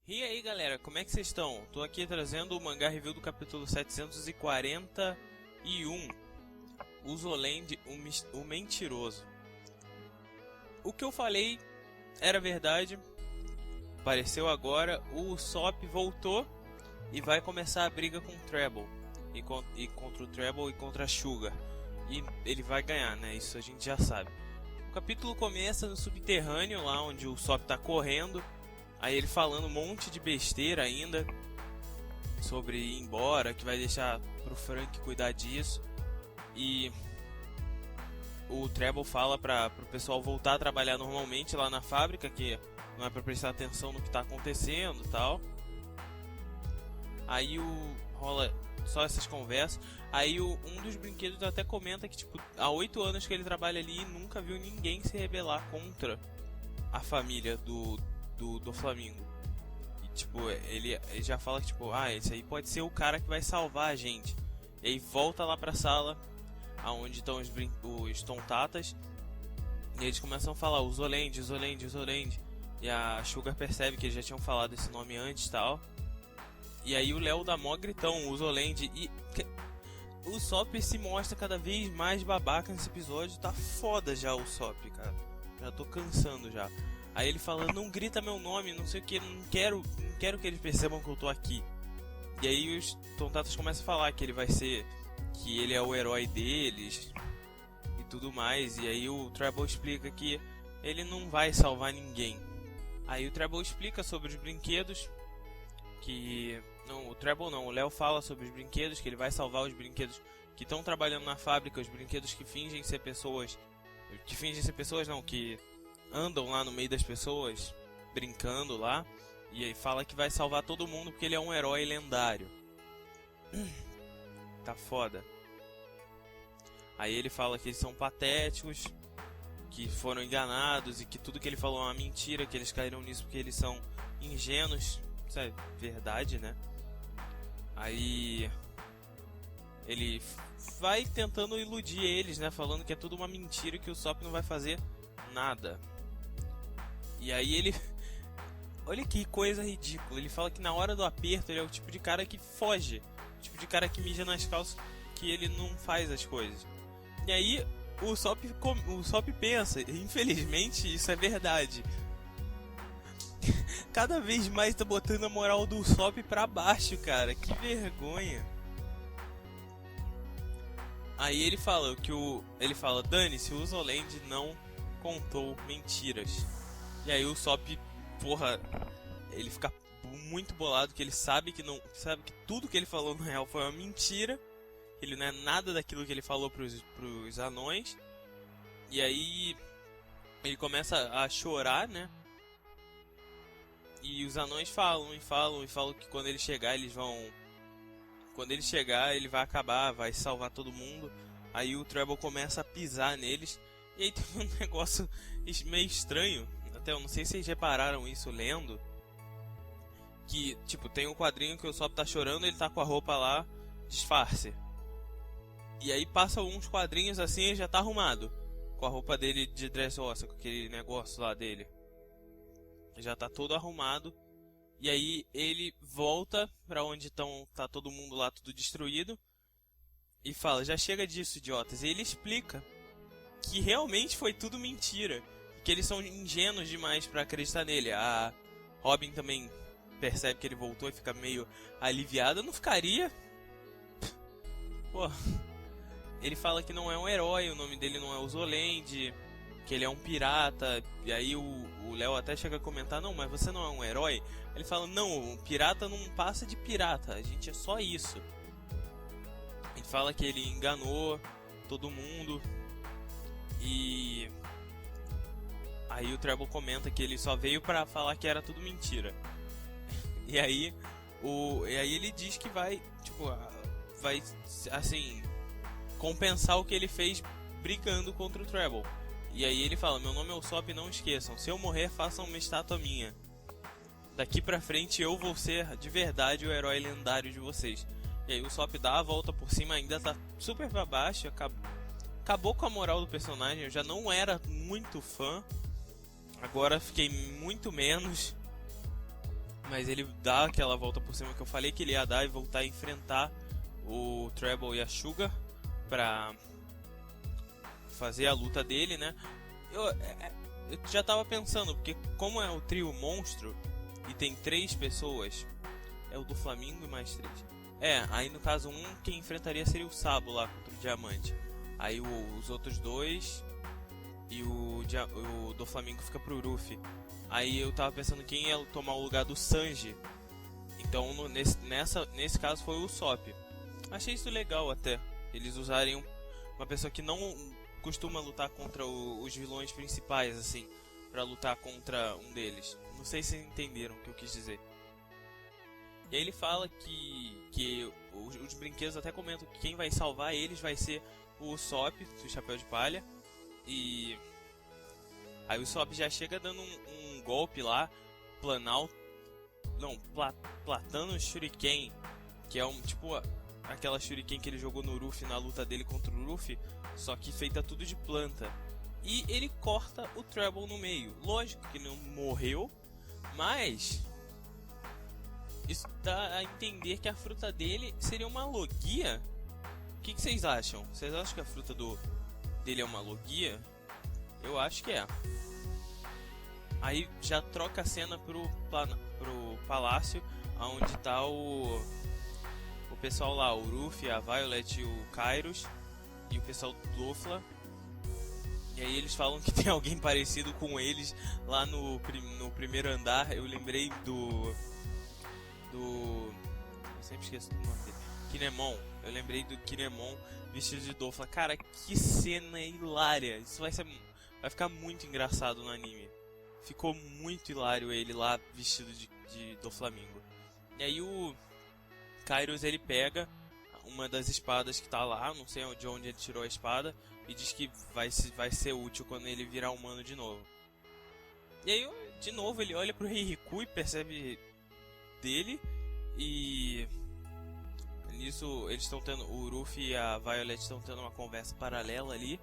E aí galera, como é que vocês estão? Tô aqui trazendo o mangá review do capítulo 741, o Zoland, o Mentiroso. O que eu falei era verdade, apareceu agora, o Usopp voltou e vai começar a briga com o Treble, e contra o Treble e contra a Sugar. E ele vai ganhar, né? Isso a gente já sabe. O capítulo começa no subterrâneo, lá onde o Usopp tá correndo. Aí ele falando um monte de besteira ainda sobre ir embora, que vai deixar pro Frank cuidar disso. E o Treble fala pro pessoal voltar a trabalhar normalmente lá na fábrica, que não é pra prestar atenção no que tá acontecendo e tal. Aí rola só essas conversas. Aí um dos brinquedos até comenta que tipo, há 8 anos que ele trabalha ali e nunca viu ninguém se rebelar contra a família do Flamingo. E tipo, ele já fala que tipo, esse aí pode ser o cara que vai salvar a gente. E aí volta lá pra sala aonde estão os Tontatas. E eles começam a falar o Zoland, o Zoland, o Zoland. E a Sugar percebe que eles já tinham falado esse nome antes e tal. E aí o Léo dá mó gritão, o Zoland. E o Usopp se mostra cada vez mais babaca nesse episódio. Tá foda já o Usopp, cara. Já tô cansando já. Aí ele fala, não grita meu nome, não sei o que, não quero que eles percebam que eu tô aqui. E aí os Tontatas começam a falar que ele vai ser, que ele é o herói deles e tudo mais. E aí o Treble explica que ele não vai salvar ninguém. Aí o Treble explica sobre os brinquedos, que... Não, o Treble não, o Léo fala sobre os brinquedos, que ele vai salvar os brinquedos que estão trabalhando na fábrica, os brinquedos que fingem ser pessoas... Que fingem ser pessoas não, que... andam lá no meio das pessoas, brincando lá, e aí fala que vai salvar todo mundo porque ele é um herói lendário. Tá foda. Aí ele fala que eles são patéticos, que foram enganados e que tudo que ele falou é uma mentira, que eles caíram nisso porque eles são ingênuos. Isso é verdade, né? Aí ele vai tentando iludir eles, né? Falando que é tudo uma mentira e que o Usopp não vai fazer nada. E aí ele... Olha que coisa ridícula. Ele fala que na hora do aperto ele é o tipo de cara que foge. O tipo de cara que mija nas calças, que ele não faz as coisas. E aí o Usopp pensa, infelizmente isso é verdade. Cada vez mais tá botando a moral do Usopp pra baixo, cara. Que vergonha. Aí ele fala que ele fala, dane-se, o Zoland não contou mentiras. E aí o Usopp, porra, ele fica muito bolado, que ele sabe que tudo que ele falou no real foi uma mentira. Ele não é nada daquilo que ele falou pros anões. E aí ele começa a chorar, né? E os anões falam que quando ele chegar ele vai acabar, vai salvar todo mundo. Aí o Treble começa a pisar neles. E aí tem um negócio meio estranho. Até eu não sei se vocês repararam isso lendo. Que, tipo, tem um quadrinho que o Usopp tá chorando, ele tá com a roupa lá, disfarce. E aí passa uns quadrinhos assim, ele já tá arrumado. Com a roupa dele de Dressrosa, com aquele negócio lá dele. Já tá todo arrumado. E aí ele volta pra onde tá todo mundo lá, tudo destruído. E fala, já chega disso, idiotas. E ele explica que realmente foi tudo mentira. Que eles são ingênuos demais pra acreditar nele. A Robin também percebe que ele voltou e fica meio aliviada. Não ficaria? Pô. Ele fala que não é um herói, o nome dele não é o Zoland, que ele é um pirata. E aí o Léo até chega a comentar, não, mas você não é um herói? Ele fala, não, o pirata não passa de pirata, a gente é só isso. Ele fala que ele enganou todo mundo. E aí o Treble comenta que ele só veio pra falar que era tudo mentira. E aí ele diz que vai, tipo, vai assim, compensar o que ele fez brigando contra o Treble. E aí ele fala, meu nome é Usopp, não esqueçam, se eu morrer façam uma estátua minha. Daqui pra frente eu vou ser de verdade o herói lendário de vocês. E aí o Usopp dá a volta por cima, ainda tá super pra baixo, acabou com a moral do personagem. Eu já não era muito fã, agora fiquei muito menos. Mas ele dá aquela volta por cima que eu falei que ele ia dar e voltar a enfrentar o Treble e a Sugar pra fazer a luta dele, né? Eu já tava pensando, porque como é o trio monstro e tem 3 pessoas, é o do Flamingo e mais 3. Aí no caso quem enfrentaria seria o Sabo lá contra o Diamante. Aí os outros 2 e o do Flamingo fica pro Ruffy. Aí eu tava pensando quem ia tomar o lugar do Sanji. Então nesse caso foi o Usopp. Achei isso legal até. Eles usarem uma pessoa que não costuma lutar contra os vilões principais, assim, pra lutar contra um deles. Não sei se entenderam o que eu quis dizer. E aí ele fala que os brinquedos até comentam que quem vai salvar eles vai ser o Usopp, do Chapéu de Palha. E aí o Usopp já chega dando um golpe lá, platando Shuriken, que é tipo aquela Shuriken que ele jogou no Ruffy na luta dele contra o Ruffy, só que feita tudo de planta. E ele corta o Treble no meio. Lógico que não morreu, mas isso dá a entender que a fruta dele seria uma logia. O que vocês acham? Vocês acham que a fruta dele é uma logia? Eu acho que é. Aí já troca a cena pro palácio, onde tá o pessoal lá, o Ruffy, a Violet e o Kairos e o pessoal do Dofla. E aí eles falam que tem alguém parecido com eles lá no primeiro andar. Eu lembrei do eu sempre esqueço do nome dele, Kinemon. Eu lembrei do Kinemon vestido de Dofla. Cara, que cena hilária. Isso vai ficar muito engraçado no anime. Ficou muito hilário ele lá vestido de Doflamingo. E aí o Kairos, ele pega uma das espadas que tá lá, não sei de onde ele tirou a espada, e diz que vai ser útil quando ele virar humano de novo. E aí, de novo, ele olha pro Rei Riku e percebe dele, e nisso eles estão tendo, o Ruffy e a Violet estão tendo uma conversa paralela ali.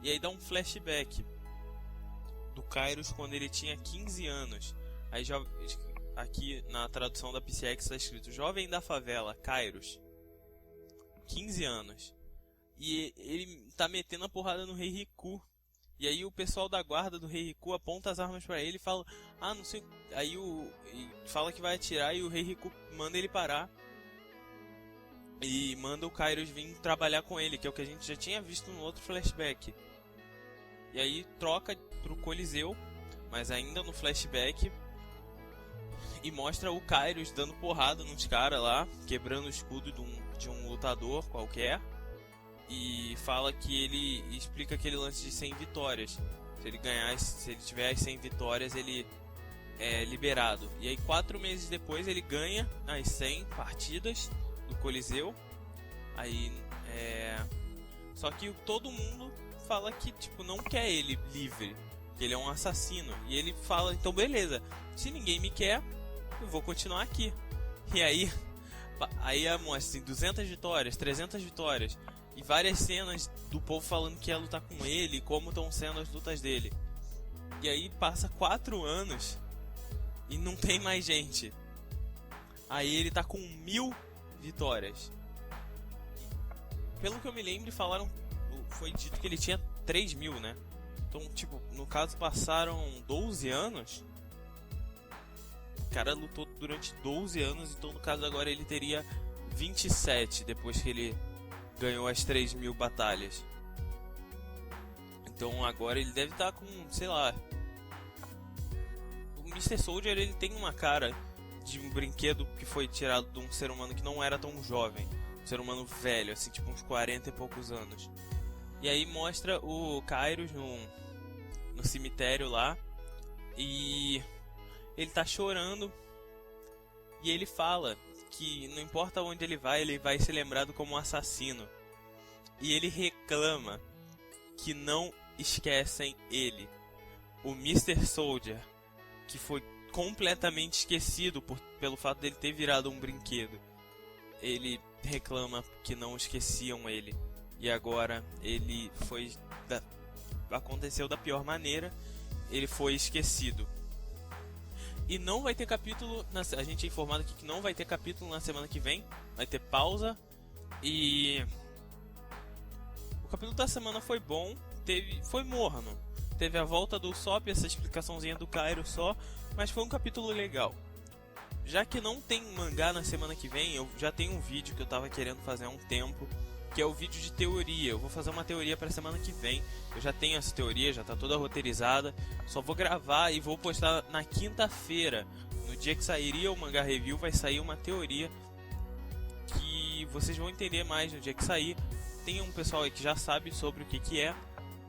E aí dá um flashback do Kairos quando ele tinha 15 anos. Aí já aqui na tradução da PCX está escrito Jovem da Favela, Kairos, 15 anos. E ele tá metendo a porrada no Rei Riku. E aí o pessoal da guarda do Rei Riku aponta as armas pra ele e fala: ah, não sei. Aí e fala que vai atirar e o Rei Riku manda ele parar. E manda o Kairos vir trabalhar com ele, que é o que a gente já tinha visto no outro flashback. E aí troca pro Coliseu, mas ainda no flashback, e mostra o Kairos dando porrada nos caras lá, quebrando o escudo de um lutador qualquer. E fala que ele explica aquele lance de 100 vitórias. Se ele tiver as 100 vitórias, ele é liberado. E aí 4 meses depois ele ganha as 100 partidas do Coliseu. Aí só que todo mundo fala que tipo não quer ele livre, que ele é um assassino. E ele fala: então beleza, se ninguém me quer, eu vou continuar aqui. E aí mostra assim, 200 vitórias, 300 vitórias e várias cenas do povo falando que ia lutar com ele, como estão sendo as lutas dele. E aí passa 4 anos e não tem mais gente. Aí ele tá com 1000 vitórias. Pelo que eu me lembro, foi dito que ele tinha 3000, né? Então, tipo, no caso passaram 12 anos. O cara lutou durante 12 anos, então no caso agora ele teria 27 depois que ele ganhou as 3000 batalhas. Então agora ele deve estar com, sei lá. O Mr. Soldier, ele tem uma cara de um brinquedo que foi tirado de um ser humano que não era tão jovem. Um ser humano velho, assim, tipo uns 40 e poucos anos. E aí mostra o Kairos no cemitério lá. E ele tá chorando. E ele fala que não importa onde ele vai ser lembrado como um assassino. E ele reclama que não esquecem ele, o Mr. Soldier, que foi completamente esquecido pelo fato dele ter virado um brinquedo. Ele reclama que não esqueciam ele. E agora ele aconteceu da pior maneira. Ele foi esquecido. E não vai ter capítulo, a gente é informado aqui que não vai ter capítulo na semana que vem, vai ter pausa. E o capítulo da semana foi bom, foi morno. Teve a volta do Usopp, essa explicaçãozinha do Kaido só, mas foi um capítulo legal. Já que não tem mangá na semana que vem, eu já tenho um vídeo que eu tava querendo fazer há um tempo, que é o vídeo de teoria. Eu vou fazer uma teoria para semana que vem. Eu já tenho essa teoria, já tá toda roteirizada. Só vou gravar e vou postar na quinta-feira. No dia que sairia o mangá review, vai sair uma teoria que vocês vão entender mais no dia que sair. Tem um pessoal aí que já sabe sobre o que é.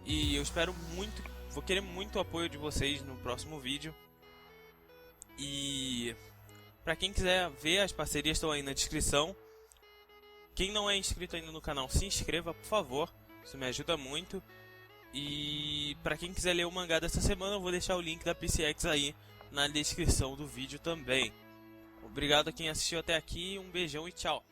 E eu espero muito, vou querer muito o apoio de vocês no próximo vídeo. E para quem quiser ver, as parcerias estão aí na descrição. Quem não é inscrito ainda no canal, se inscreva, por favor. Isso me ajuda muito. E para quem quiser ler o mangá dessa semana, eu vou deixar o link da PCX aí na descrição do vídeo também. Obrigado a quem assistiu até aqui, um beijão e tchau.